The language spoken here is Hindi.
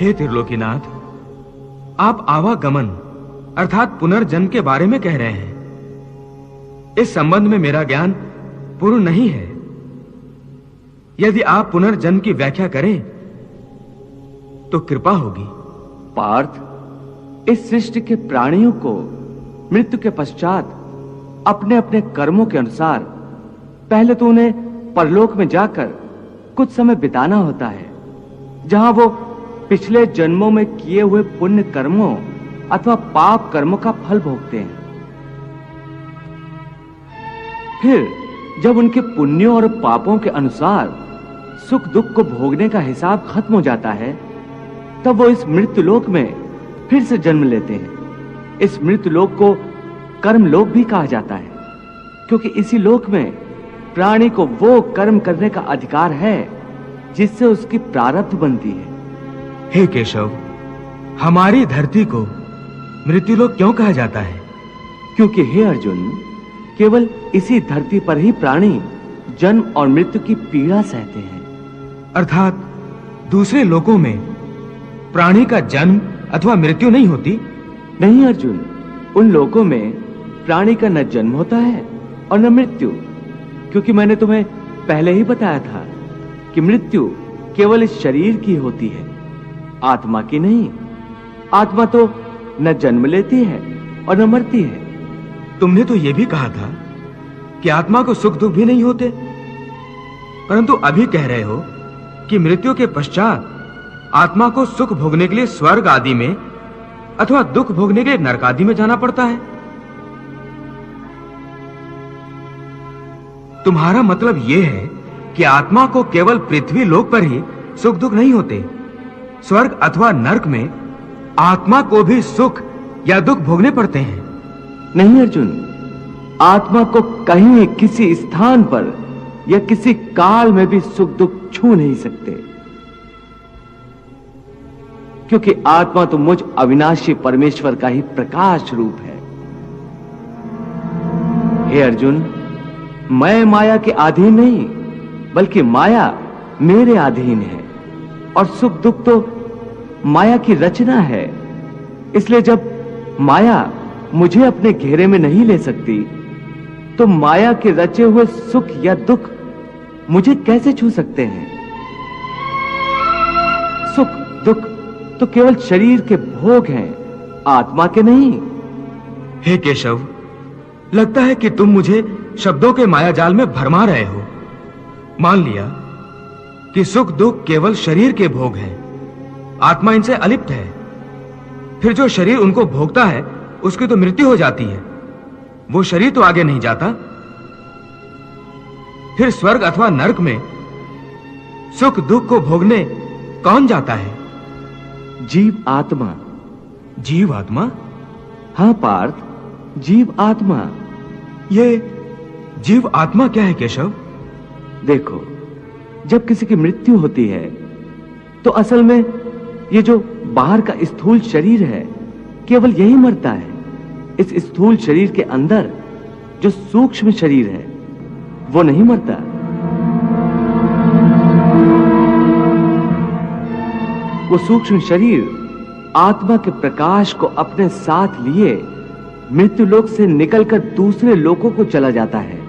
हे त्रिलोकीनाथ, आप आवागमन अर्थात पुनर्जन्म के बारे में कह रहे हैं। इस संबंध में मेरा ज्ञान पूर्ण नहीं है। यदि आप पुनर्जन्म की व्याख्या करें तो कृपा होगी। पार्थ, इस सृष्टि के प्राणियों को मृत्यु के पश्चात अपने अपने कर्मों के अनुसार पहले तो उन्हें परलोक में जाकर कुछ समय बिताना होता है, जहां वो पिछले जन्मों में किए हुए पुण्य कर्मों अथवा पाप कर्मों का फल भोगते हैं। फिर जब उनके पुण्यों और पापों के अनुसार सुख दुख को भोगने का हिसाब खत्म हो जाता है, तब वो इस मृत्युलोक में फिर से जन्म लेते हैं। इस मृत्युलोक को कर्मलोक भी कहा जाता है, क्योंकि इसी लोक में प्राणी को वो कर्म करने का अधिकार है जिससे उसकी प्रारब्ध बनती है। हे केशव, हमारी धरती को मृत्युलोक क्यों कहा जाता है? क्योंकि हे अर्जुन, केवल इसी धरती पर ही प्राणी जन्म और मृत्यु की पीड़ा सहते हैं। अर्थात दूसरे लोकों में प्राणी का जन्म अथवा मृत्यु नहीं होती? नहीं अर्जुन, उन लोकों में प्राणी का न जन्म होता है और न मृत्यु, क्योंकि मैंने तुम्हें पहले ही बताया था कि मृत्यु केवल इस शरीर की होती है, आत्मा की नहीं। आत्मा तो न जन्म लेती है और न मरती है। तुमने तो यह भी कहा था कि आत्मा को सुख दुख भी नहीं होते, परंतु अभी कह रहे हो कि मृत्यु के पश्चात आत्मा को सुख भोगने के लिए स्वर्ग आदि में अथवा दुख भोगने के लिए नरक आदि में जाना पड़ता है। तुम्हारा मतलब यह है कि आत्मा को केवल पृथ्वी लोक पर ही सुख दुख नहीं होते, स्वर्ग अथवा नरक में आत्मा को भी सुख या दुख भोगने पड़ते हैं? नहीं अर्जुन, आत्मा को कहीं किसी स्थान पर या किसी काल में भी सुख दुख छू नहीं सकते, क्योंकि आत्मा तो मुझ अविनाशी परमेश्वर का ही प्रकाश रूप है। हे अर्जुन, मैं माया के अधीन नहीं, बल्कि माया मेरे अधीन है, और सुख दुख तो माया की रचना है। इसलिए जब माया मुझे अपने घेरे में नहीं ले सकती, तो माया के रचे हुए सुख या दुख मुझे कैसे छू सकते हैं? सुख दुख तो केवल शरीर के भोग हैं, आत्मा के नहीं। हे केशव, लगता है कि तुम मुझे शब्दों के मायाजाल में भरमा रहे हो। मान लिया कि सुख दुख केवल शरीर के भोग हैं, आत्मा इनसे अलिप्त है। फिर जो शरीर उनको भोगता है उसकी तो मृत्यु हो जाती है, वो शरीर तो आगे नहीं जाता। फिर स्वर्ग अथवा नरक में सुख दुख को भोगने कौन जाता है? जीव आत्मा। जीव आत्मा? हां पार्थ, जीव आत्मा। ये जीव आत्मा क्या है केशव? देखो, जब किसी की मृत्यु होती है तो असल में ये जो बाहर का स्थूल शरीर है केवल यही मरता है। इस स्थूल शरीर के अंदर जो सूक्ष्म शरीर है वो नहीं मरता। वो सूक्ष्म शरीर आत्मा के प्रकाश को अपने साथ लिए मृत्यु लोक से निकलकर दूसरे लोकों को चला जाता है।